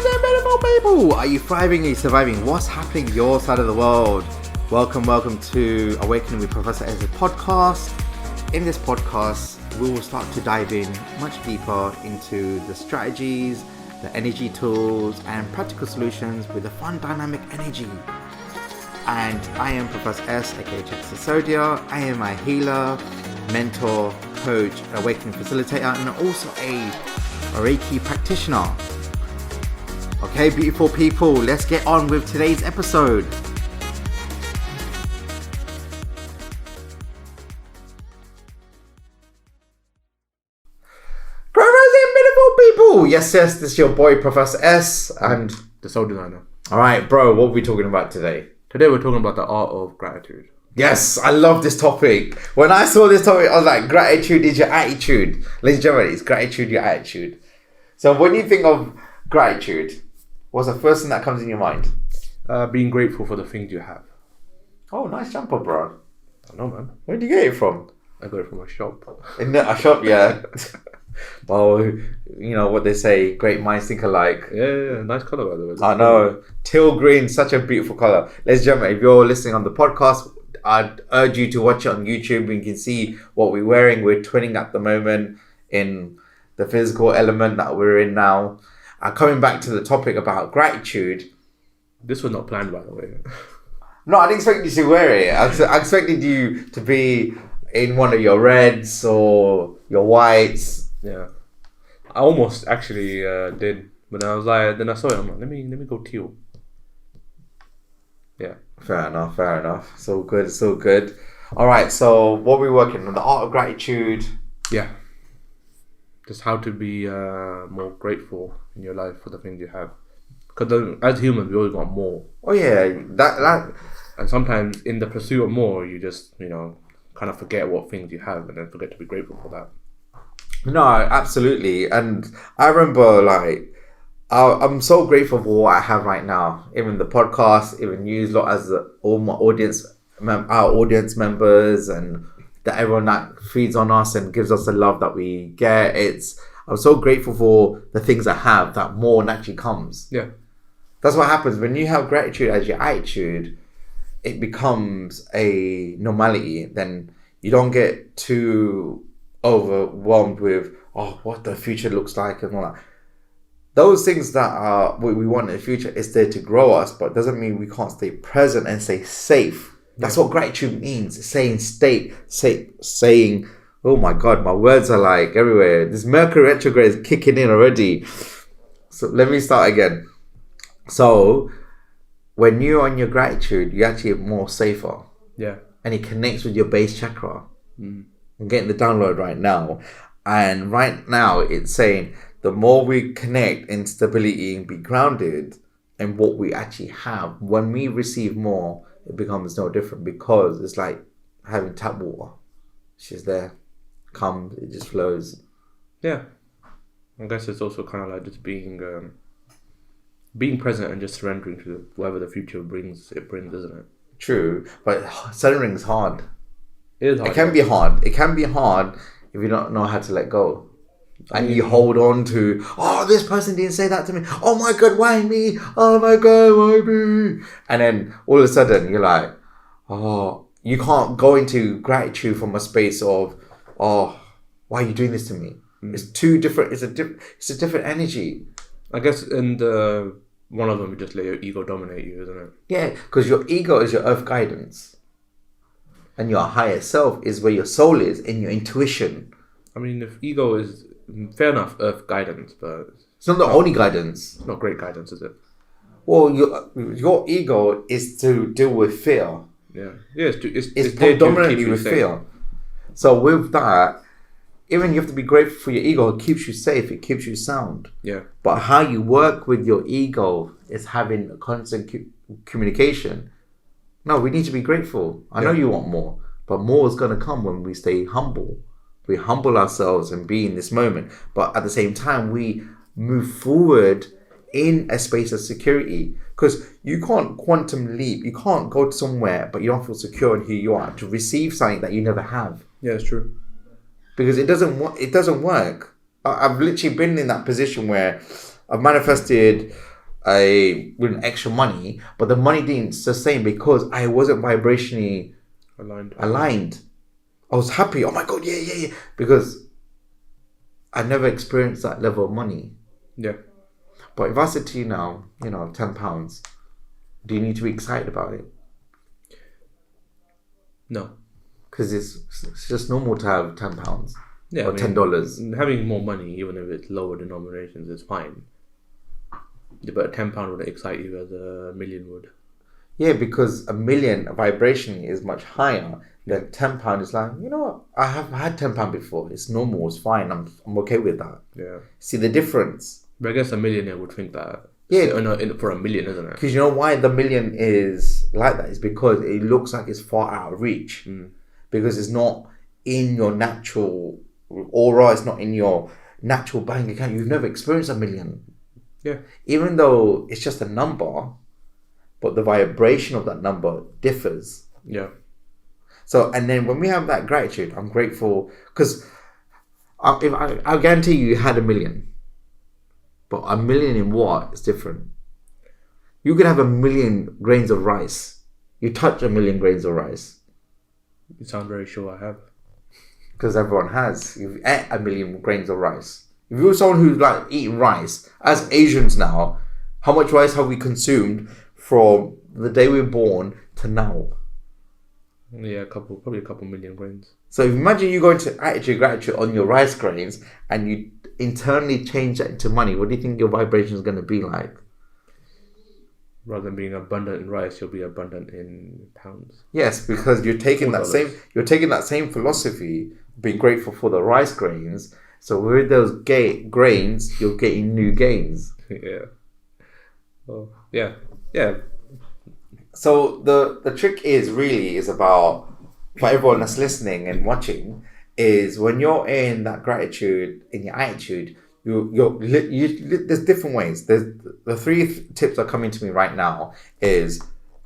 Present, beautiful people! Are you thriving? Are you surviving? What's happening your side of the world? Welcome to Awakening with Professor Ez's podcast. In this podcast, we will start to dive in much deeper into the strategies, the energy tools, and practical solutions with a fun, dynamic energy. And I am Professor S, aka Sodia. I am a healer, mentor, coach, awakening facilitator, and also a Reiki practitioner. Okay, beautiful people, let's get on with today's episode. Beautiful people! Yes, this is your boy Professor S and the soul designer. Alright, bro, what are we talking about today? Today we're talking about the art of gratitude. Yes, I love this topic. When I saw this topic, I was like, gratitude is your attitude. Ladies and gentlemen, it's gratitude, your attitude. So when you think of gratitude, what's the first thing that comes in your mind? Being grateful for the things you have. Oh, nice jumper, bro. I know, man. Where did you get it from? I got it from a shop. In a shop, yeah. Well, you know what they say, great minds think alike. Yeah, nice colour by the way. I know. Teal green, such a beautiful colour. Ladies and gentlemen, if you're listening on the podcast, I'd urge you to watch it on YouTube. You can see what we're wearing. We're twinning at the moment in the physical element that we're in now. Coming back to the topic about gratitude. This was not planned, by the way. No, I didn't expect you to wear it. I expected you to be in one of your reds or your whites. Yeah. I almost actually did. But I was like, then I saw it. I'm like, let me go teal. Yeah. Fair enough. So good. All right, so what are we working on? The art of gratitude. Yeah. Just how to be more grateful in your life for the things you have. Because as humans, we always want more. Oh yeah, that. And sometimes in the pursuit of more, you just, kind of forget what things you have and then forget to be grateful for that. No, absolutely. And I remember, I'm so grateful for what I have right now. Even the podcast, even you lot as all my audience, our audience members, and that everyone that feeds on us and gives us the love that we get. I'm so grateful for the things I have, that more naturally comes. Yeah. That's what happens when you have gratitude as your attitude. It becomes a normality. Then you don't get too overwhelmed with what the future looks like and all that. Those things that are what we want in the future is there to grow us, but doesn't mean we can't stay present and stay safe. That's what gratitude means. Saying, oh my God, my words are like everywhere. This Mercury retrograde is kicking in already. So let me start again. So when you're on your gratitude, you're actually more safer. Yeah. And it connects with your base chakra. I'm getting the download right now. And right now it's saying the more we connect in stability and be grounded in what we actually have, when we receive more, it becomes no different, because it's like having tap water. It's just there. Comes, it just flows. Yeah. I guess it's also kind of like just being present and just surrendering to whatever the future brings, isn't it? True, but surrendering is hard. It is hard. It can be hard. It can be hard if you don't know how to let go. And you hold on to, this person didn't say that to me. Oh my God, why me? Oh my God, why me? And then all of a sudden you're like, you can't go into gratitude from a space of, why are you doing this to me? It's too different. It's a different energy. I guess, and one of them, just let your ego dominate you, isn't it? Yeah, because your ego is your earth guidance. And your higher self is where your soul is, in your intuition. I mean, if ego is, fair enough, earth guidance, but it's not the only guidance. It's not great guidance, is it? Well, your ego is to deal with fear. Yeah, it's predominantly with fear. So with that, even you have to be grateful for your ego. It keeps you safe. It keeps you sound. Yeah. But how you work with your ego is having a constant communication. No, we need to be grateful. I know you want more, but more is going to come when we stay humble. We humble ourselves and be in this moment. But at the same time, we move forward in a space of security. Because you can't quantum leap. You can't go to somewhere, but you don't feel secure in who you are to receive something that you never have. Yeah, it's true. Because it doesn't work. I've literally been in that position where I've manifested with extra money, but the money didn't sustain because I wasn't vibrationally aligned. I was happy. Oh my God, yeah. Because I never experienced that level of money. Yeah. But if I said to you now, £10, do you need to be excited about it? No. Because it's just normal to have £10 Yeah, or $10. Having more money, even if it's lower denominations, is fine. But £10 would excite you as a million would. Yeah, because a million vibration is much higher than £10. Is like, what? I have had £10 before. It's normal. It's fine. I'm okay with that. Yeah. See the difference? But I guess a millionaire would think that. Yeah. For a million, isn't it? Because you know why the million is like that? It's because it looks like it's far out of reach. Because it's not in your natural aura. It's not in your natural bank account. You've never experienced a million. Yeah. Even though it's just a number, but the vibration of that number differs. Yeah. So, and then when we have that gratitude, I'm grateful because I guarantee you had a million. But a million in what is different. You could have a million grains of rice. You touch a million grains of rice. You sound very sure I have. Because everyone has. You've ate a million grains of rice. If you're someone who's like eating rice, as Asians now, how much rice have we consumed from the day we were born to now? Yeah, probably a couple million grains. So imagine you go into attitude gratitude on your rice grains and you internally change that into money. What do you think your vibration is going to be like? Rather than being abundant in rice, you'll be abundant in pounds. Yes, because you're taking that same philosophy, being grateful for the rice grains. So with those grains, you're getting new gains. Yeah. Oh, yeah. So the trick is about, for everyone that's listening and watching, is when you're in that gratitude, in your attitude, there's different ways. There's the three tips are coming to me right now is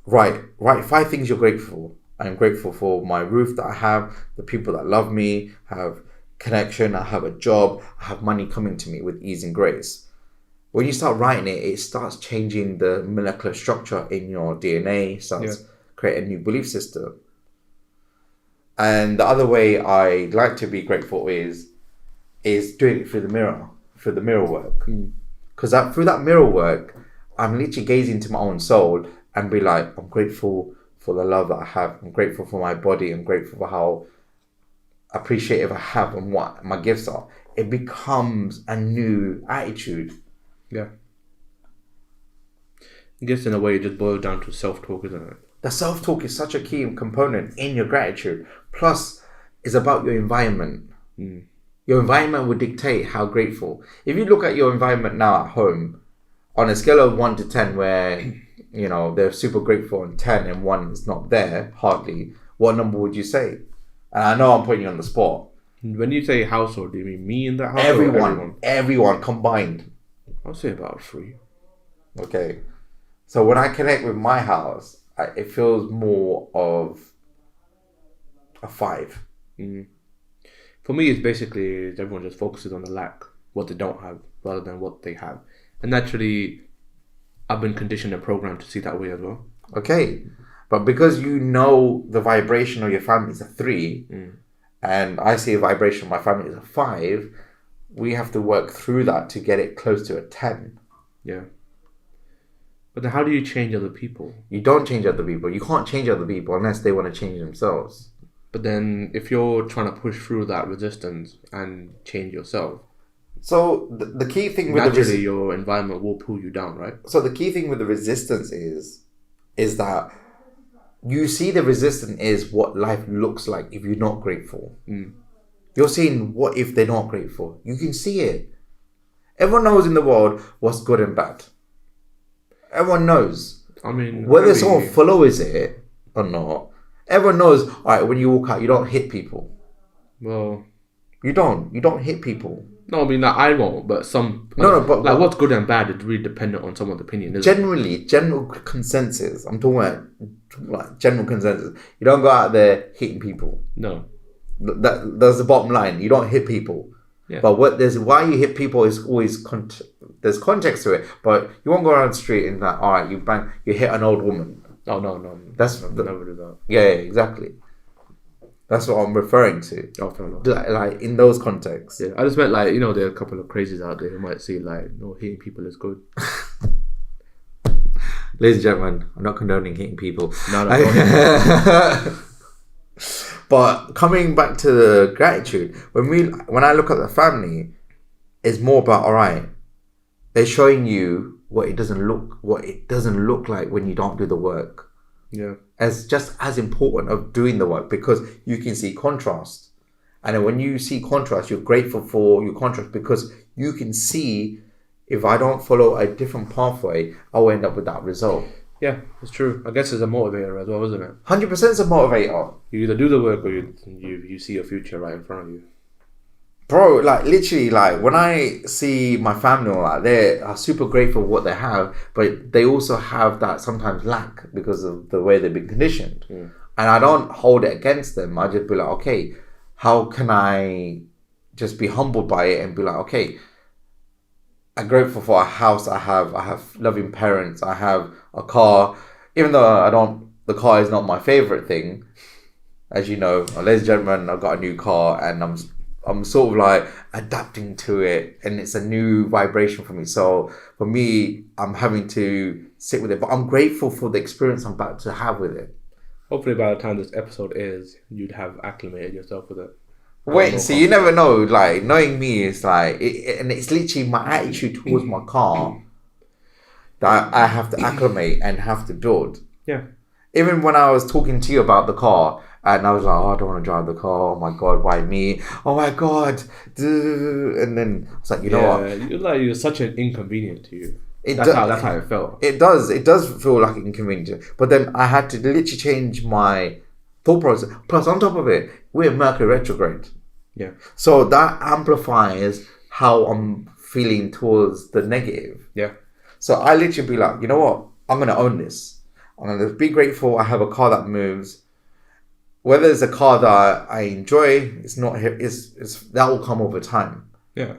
write 5 things you're grateful for. I'm grateful for my roof that I have, the people that love me, have connection, I have a job, I have money coming to me with ease and grace. When you start writing it, it starts changing the molecular structure in your DNA, starts creating a new belief system. And the other way I like to be grateful is doing it through the mirror work. Because through that mirror work, I'm literally gazing into my own soul and be like, I'm grateful for the love that I have. I'm grateful for my body. I'm grateful for how appreciative I have and what my gifts are. It becomes a new attitude. Yeah. I guess in a way it just boils down to self-talk, isn't it? The self-talk is such a key component in your gratitude. Plus, it's about your environment. Your environment will dictate how grateful. If you look at your environment now at home, on a scale of 1 to 10 where, they're super grateful on 10 and 1 is not there, hardly, what number would you say? And I know I'm putting you on the spot. When you say household, do you mean me in that household? Everyone combined. I'll say about 3. Okay. So when I connect with my house, it feels more of a 5. For me, it's basically everyone just focuses on the lack, what they don't have, rather than what they have. And naturally, I've been conditioned and programmed to see that way as well. Okay. But because the vibration of your family is a 3, and I see a vibration of my family is a 5, we have to work through that to get it close to a 10. Yeah. But then how do you change other people? You don't change other people. You can't change other people unless they want to change themselves. But then if you're trying to push through that resistance and change yourself... So the key thing with naturally your environment will pull you down, right? So the key thing with the resistance is that you see the resistance is what life looks like if you're not grateful. You're seeing what if they're not grateful. You can see it. Everyone knows in the world what's good and bad. Everyone knows. I mean, whether someone follows it or not, everyone knows. All right, when you walk out, you don't hit people. Well, you don't hit people. No, I mean, I won't, but some... But what's good and bad is really dependent on someone's opinion, general consensus. I'm talking about general consensus. You don't go out there hitting people. No. That's the bottom line. You don't hit people. Yeah. But why you hit people is always there's context to it, but you won't go around the street and like, all right, you hit an old woman. Oh no. That's Never do that. Yeah, exactly. That's what I'm referring to. Oh, fair enough. Like in those contexts. Yeah, I just meant like, there are a couple of crazies out there who might see like, hitting people is good. Ladies and gentlemen, I'm not condoning hitting people. No. But coming back to the gratitude, when I look at the family, it's more about, all right, they're showing you what it doesn't look like when you don't do the work. Yeah. As just as important of doing the work, because you can see contrast. And then when you see contrast, you're grateful for your contrast, because you can see, if I don't follow a different pathway, I'll end up with that result. Yeah, it's true. I guess it's a motivator as well, isn't it? 100% is a motivator. You either do the work or you see your future right in front of you. Bro, like literally, like when I see my family, like they are super grateful for what they have, but they also have that sometimes lack because of the way they've been conditioned. Mm. And I don't hold it against them. I just be like, okay, how can I just be humbled by it and be like, okay, I'm grateful for a house I have loving parents, I have a car, even though the car is not my favorite thing. As you know, ladies and gentlemen, I've got a new car and I'm sort of like adapting to it, and it's a new vibration for me. So for me, I'm having to sit with it, but I'm grateful for the experience I'm about to have with it. Hopefully by the time this episode airs, you'd have acclimated yourself with it. Wait and see, you never know. Like, knowing me is like, and it's literally my attitude towards my car that I have to acclimate and have to build. Yeah. Even when I was talking to you about the car, and I was like, I don't want to drive the car. Oh my God, why me? Oh my God. And then it's like, you know what? You're such an inconvenience to you. That's how it felt. It does feel like inconvenient. But then I had to literally change my thought process. Plus, on top of it, we're Mercury retrograde. Yeah. So that amplifies how I'm feeling towards the negative. Yeah. So I literally be like, you know what? I'm going to own this. I'm going to be grateful I have a car that moves. Whether it's a car that I enjoy, that will come over time. Yeah.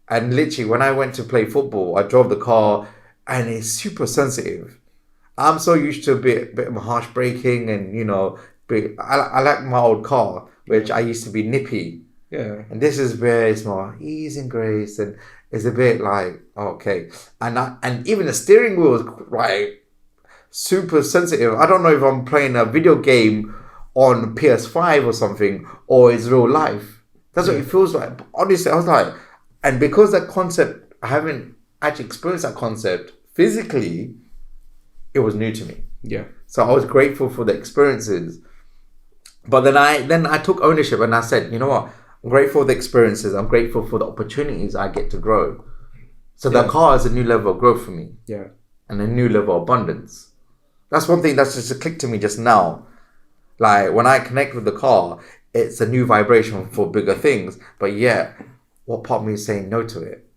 And literally, when I went to play football, I drove the car and it's super sensitive. I'm so used to a bit of harsh braking and, I like my old car, which I used to be nippy. Yeah. And this is where it's more ease and grace, and it's a bit like, okay. And even the steering wheel is like super sensitive. I don't know if I'm playing a video game on PS5 or something, or it's real life. That's what it feels like. But honestly, I was like, and because that concept, I haven't actually experienced that concept physically, it was new to me. Yeah. So I was grateful for the experiences. But then I took ownership and I said, you know what? I'm grateful for the experiences. I'm grateful for the opportunities I get to grow. So the car is a new level of growth for me. Yeah. And a new level of abundance. That's one thing that's just clicked to me just now. Like, when I connect with the car, it's a new vibration for bigger things. But yet, what part of me is saying no to it?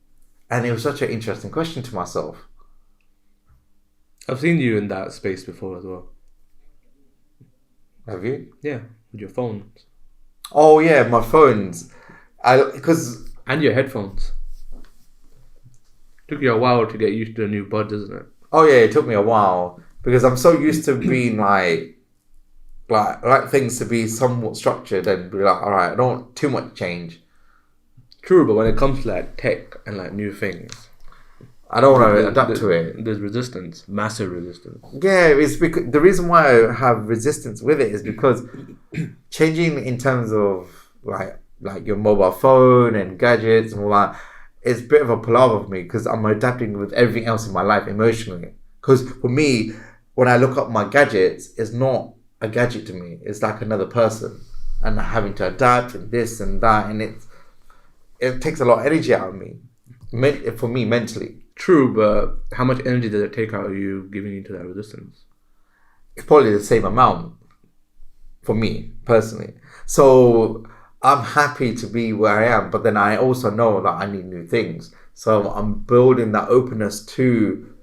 And it was such an interesting question to myself. I've seen you in that space before as well. Have you? Yeah, with your phones. Oh yeah, my phones. And your headphones. Took you a while to get used to the new buds, isn't it? Oh yeah, it took me a while because I'm so used to being like things to be somewhat structured and be like, all right, I don't want too much change. True, but when it comes to like tech and like new things, I don't want to adapt to it. There's resistance, massive resistance. Yeah, it's because the reason why I have resistance with it is because changing in terms of like your mobile phone and gadgets and all that, it's a bit of a palaver for me because I'm adapting with everything else in my life emotionally. Because for me, when I look up my gadgets, it's not a gadget to me. It's like another person, and having to adapt and this and that, and it takes a lot of energy out of me, for me mentally. True, but how much energy does it take out of you giving into that resistance? It's probably the same amount for me personally. So I'm happy to be where I am, but then I also know that I need new things. So I'm building that openness to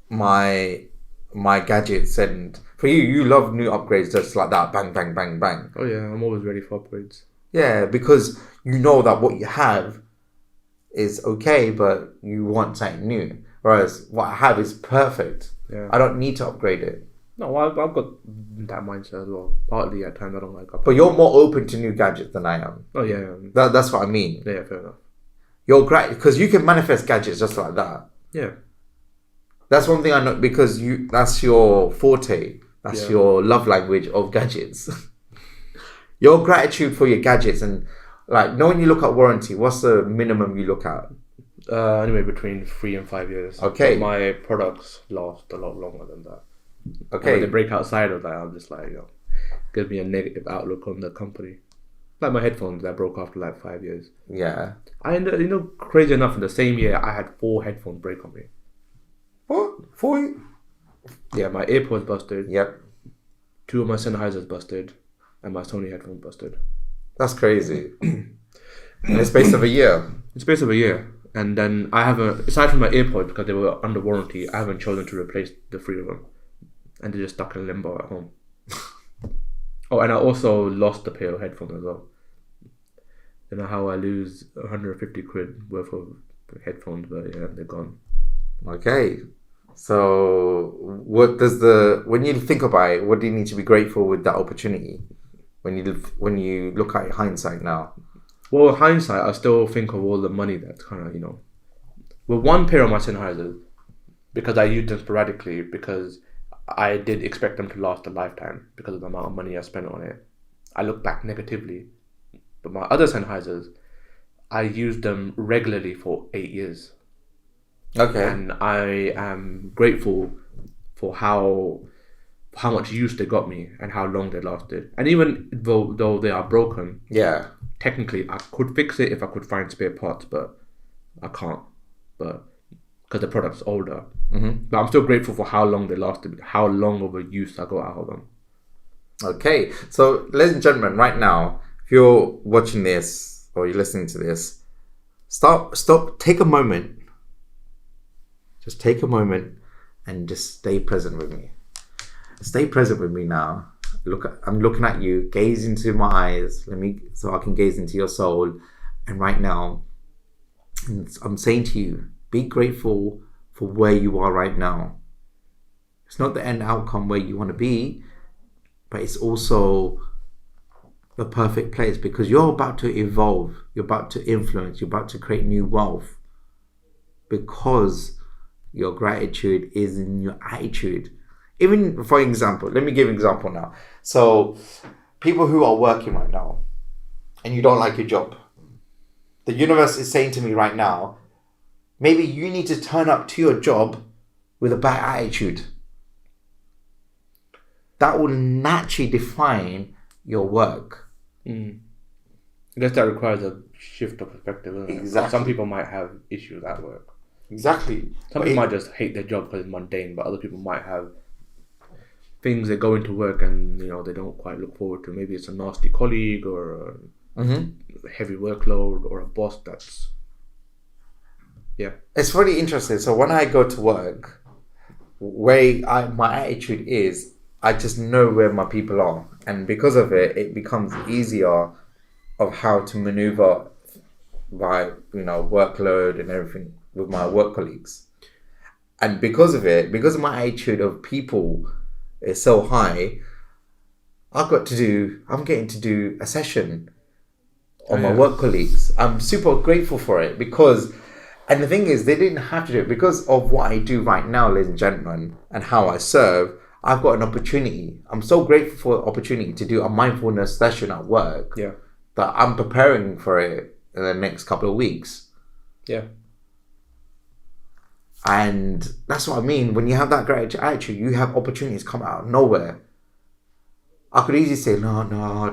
my gadgets. And for you love new upgrades just like that, bang, bang, bang, bang. Oh yeah, I'm always ready for upgrades. Yeah, because you know that what you have is okay, but you want something new. Whereas what I have is perfect. Yeah. I don't need to upgrade it. No, I've got that mindset as well. Partly at times I don't like But you're more open to new gadgets than I am. Oh yeah. That's what I mean. Yeah, fair enough. You're great because you can manifest gadgets just like that. Yeah. That's one thing I know because that's your forte. That's Yeah. your love language of gadgets. Your gratitude for your gadgets and like, when you look at warranty, what's the minimum you look at? Anyway, between 3 and 5 years. Okay. But my products last a lot longer than that. Okay. And when they break outside of that, I'm just like, gives me a negative outlook on the company. Like my headphones that broke after like 5 years. Yeah. I ended, crazy enough, in the same year I had 4 headphones break on me. What? 4? Yeah, my AirPods busted. Yep. 2 of my Sennheisers busted, and my Sony headphones busted. That's crazy. In the space of a year. In the space of a year. And then I haven't, aside from my AirPods, because they were under warranty, I haven't chosen to replace the 3 of them. And they're just stuck in limbo at home. Oh, and I also lost a pair of headphones as well. You know how I lose 150 quid worth of headphones, but yeah, they're gone. Okay. So when you think about it, what do you need to be grateful with that opportunity? When you look at hindsight now. Well, with hindsight, I still think of all the money that's kind of, with one pair of my Sennheisers, because I used them sporadically, because I did expect them to last a lifetime because of the amount of money I spent on it. I look back negatively. But my other Sennheisers, I used them regularly for 8 years. Okay. And I am grateful for how much use they got me and how long they lasted. And even though they are broken, yeah, technically I could fix it if I could find spare parts, but I can't. But because the product's older. Mm-hmm. But I'm still grateful for how long they lasted, how long of a use I got out of them. Okay, so ladies and gentlemen, right now, if you're watching this or you're listening to this, stop, take a moment. Just take a moment and just stay present with me. Stay present with me now. I'm looking at you, gaze into my eyes, so I can gaze into your soul. And right now, I'm saying to you, be grateful for where you are right now. It's not the end outcome where you want to be, but it's also the perfect place because you're about to evolve, you're about to influence, you're about to create new wealth because your gratitude is in your attitude. Even for example, let me give an example now. So people who are working right now and you don't like your job, the universe is saying to me right now, maybe you need to turn up to your job with a bad attitude. That will naturally define your work. I guess that requires a shift of perspective, doesn't it? Exactly. Some people might have issues at work. Exactly. Some people might just hate their job because it's mundane, but other people might have things that go into work and they don't quite look forward to. Maybe it's a nasty colleague or a heavy workload or a boss that's It's really interesting. So when I go to work, my attitude is I just know where my people are, and because of it, it becomes easier of how to maneuver my workload and everything with my work colleagues. And because of my attitude of people is so high, I'm getting to do a session on my work colleagues. I'm super grateful for it because, and the thing is, they didn't have to do it because of what I do right now, ladies and gentlemen, and how I serve. I've got an opportunity. I'm so grateful for the opportunity to do a mindfulness session at work. Yeah. That I'm preparing for it in the next couple of weeks. Yeah. And that's what I mean. When you have that great attitude, you have opportunities come out of nowhere. I could easily say, no, I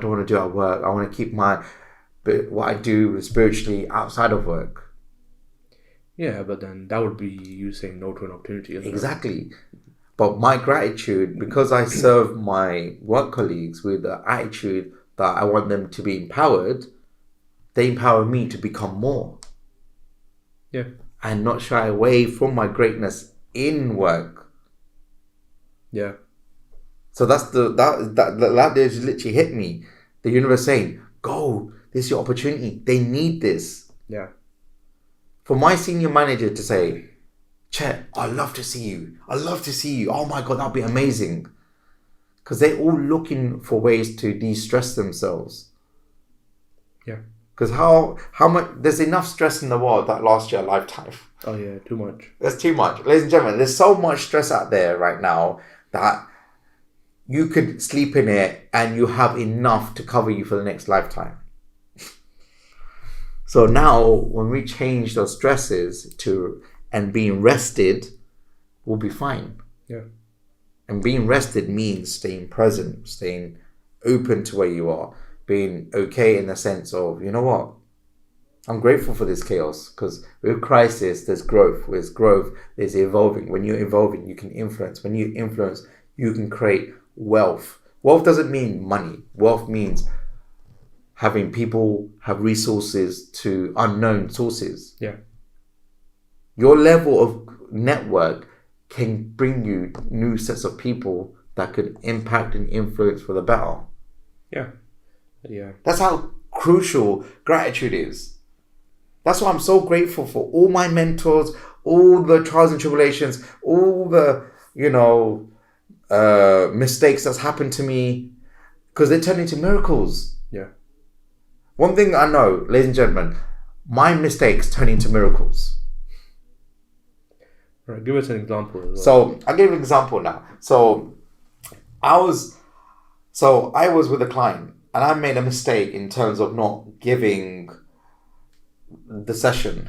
don't want to do it at work. I want to keep what I do spiritually outside of work. Yeah, but then that would be you saying no to an opportunity, isn't Exactly. But my gratitude, because I serve my work colleagues with the attitude that I want them to be empowered, they empower me to become more. Yeah. And not shy away from my greatness in work. Yeah. So that just literally hit me. The universe saying, go, this is your opportunity. They need this. Yeah. For my senior manager to say, Chet, I'd love to see you. I'd love to see you. Oh my God, that'd be amazing. Because they're all looking for ways to de-stress themselves. Yeah. Because how much, there's enough stress in the world that lasts your lifetime. Oh yeah, too much. There's too much. Ladies and gentlemen, there's so much stress out there right now that you could sleep in it and you have enough to cover you for the next lifetime. So now, when we change those stresses to and being rested, we'll be fine. Yeah. And being rested means staying present, staying open to where you are, being okay in the sense of, you know what? I'm grateful for this chaos, because with crisis, there's growth. With growth, there's evolving. When you're evolving, you can influence. When you influence, you can create wealth. Wealth doesn't mean money. Wealth means having people have resources to unknown sources. Yeah. Your level of network can bring you new sets of people that could impact and influence for the better. Yeah. Yeah. That's how crucial gratitude is. That's why I'm so grateful for all my mentors, all the trials and tribulations, all the, mistakes that's happened to me, because they turn into miracles. Yeah. One thing I know, ladies and gentlemen, my mistakes turn into miracles. Right, give us an example as well. So I'll give you an example now. So I was with a client and I made a mistake in terms of not giving the session.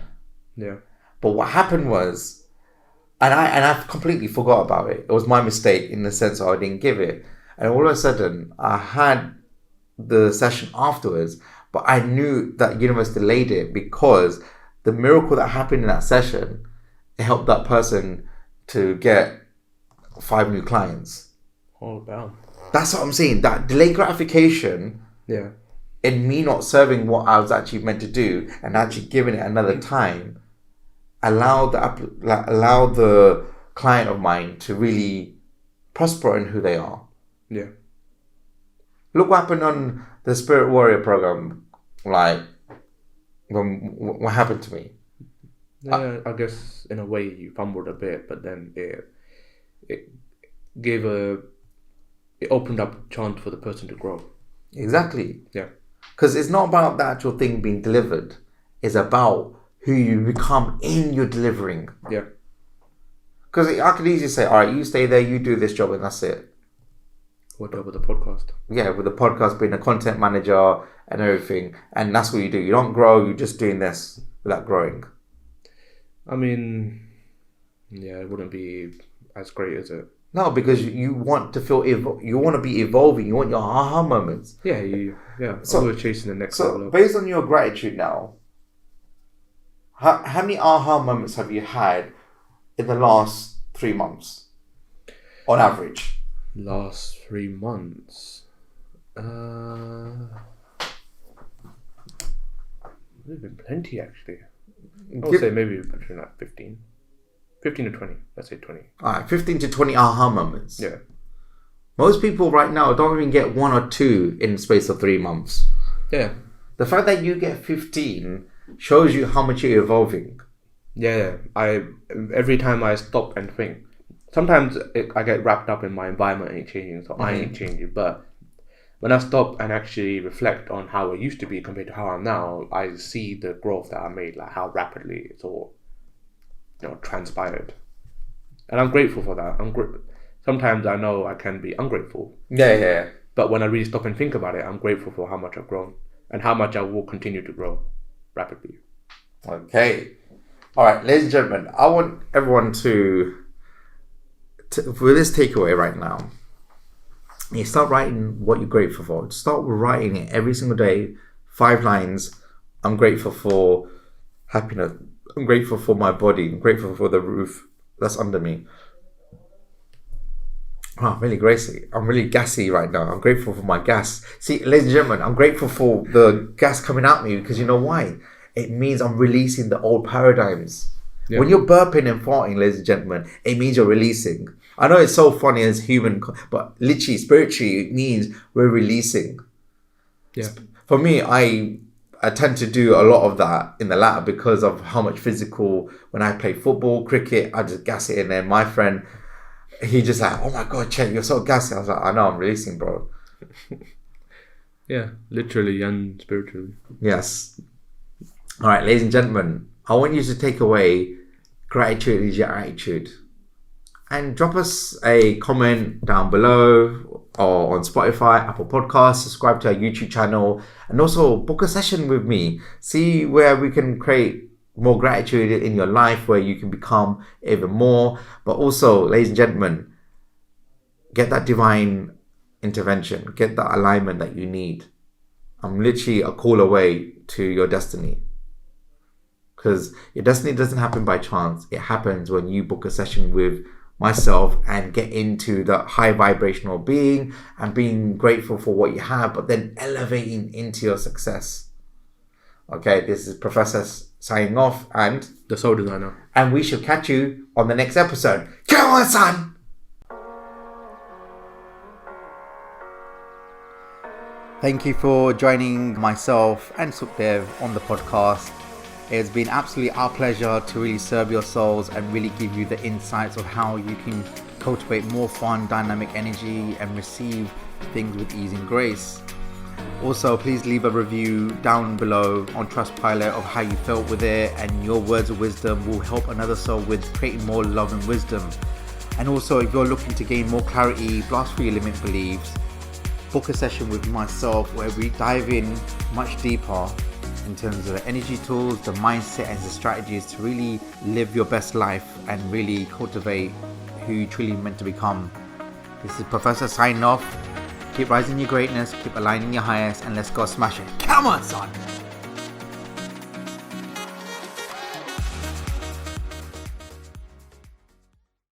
Yeah. But what happened was, and I completely forgot about it. It was my mistake in the sense that I didn't give it. And all of a sudden I had the session afterwards, but I knew that universe delayed it because the miracle that happened in that session, it helped that person to get 5 new clients. Oh, wow. That's what I'm saying. That delayed gratification, Yeah. in me not serving what I was actually meant to do and actually giving it another time, allowed the client of mine to really prosper in who they are. Yeah. Look what happened on the Spirit Warrior program. Like, what happened to me? Yeah, I guess in a way you fumbled a bit, but then it opened up a chance for the person to grow. Exactly. Yeah. Because it's not about the actual thing being delivered. It's about who you become in your delivering. Yeah. Because I could easily say, all right, you stay there, you do this job, and that's it. What about the podcast? Yeah, with the podcast, being a content manager and everything. And that's what you do. You don't grow, you're just doing this without growing. I mean, yeah, it wouldn't be as great as it. No, because you want to feel, you want to be evolving. You want your aha moments. Yeah, So- always chasing the next So, level up. based on your gratitude now, how many aha moments have you had in the last 3 months, on average? Last 3 months. There's been plenty actually. I would say maybe between like 15 to 20. Let's say 20. All right, 15 to 20 aha moments. Yeah. Most people right now don't even get 1 or 2 in the space of 3 months. Yeah. The fact that you get 15 shows you how much you're evolving. Yeah. Every time I stop and think, sometimes I get wrapped up in my environment ain't changing, so I ain't changing. But when I stop and actually reflect on how I used to be compared to how I'm now, I see the growth that I made, like how rapidly it's all, transpired. And I'm grateful for that. Sometimes I know I can be ungrateful. Yeah. But when I really stop and think about it, I'm grateful for how much I've grown and how much I will continue to grow rapidly. Okay. All right, ladies and gentlemen, I want everyone to for this takeaway right now, you start writing what you're grateful for. Start writing it every single day, 5 lines. I'm grateful for happiness. I'm grateful for my body. I'm grateful for the roof that's under me. Oh, I'm really gassy. I'm really gassy right now. I'm grateful for my gas. See, ladies and gentlemen, I'm grateful for the gas coming at me because you know why? It means I'm releasing the old paradigms. Yeah. When you're burping and farting, ladies and gentlemen, it means you're releasing. I know it's so funny as human, but literally, spiritually, it means we're releasing. Yeah. For me, I I tend to do a lot of that in the latter because of how much physical. When I play football, cricket, I just gas it in there. My friend, he just like, oh my god, Chet, you're so gassy. I was like, I know, I'm releasing, bro. Yeah, literally and spiritually. Yes. All right, ladies and gentlemen, I want you to take away gratitude is your attitude. And drop us a comment down below or on Spotify, Apple Podcasts, subscribe to our YouTube channel, and also book a session with me. See where we can create more gratitude in your life, where you can become even more. But also, ladies and gentlemen, get that divine intervention, get that alignment that you need. I'm literally a call away to your destiny. Because your destiny doesn't happen by chance. It happens when you book a session with myself and get into the high vibrational being and being grateful for what you have, but then elevating into your success. Okay, this is Professor signing off, and The Soul Designer. And we shall catch you on the next episode. Come on, son! Thank you for joining myself and Sukhdev on the podcast. It's been absolutely our pleasure to really serve your souls and really give you the insights of how you can cultivate more fun, dynamic energy and receive things with ease and grace. Also, please leave a review down below on Trustpilot of how you felt with it, and your words of wisdom will help another soul with creating more love and wisdom. And also, if you're looking to gain more clarity, blast through your limit beliefs, book a session with myself where we dive in much deeper in terms of the energy tools, the mindset and the strategies to really live your best life and really cultivate who you truly meant to become. This is Professor signing off. Keep rising your greatness, keep aligning your highest, and let's go smash it. Come on, son!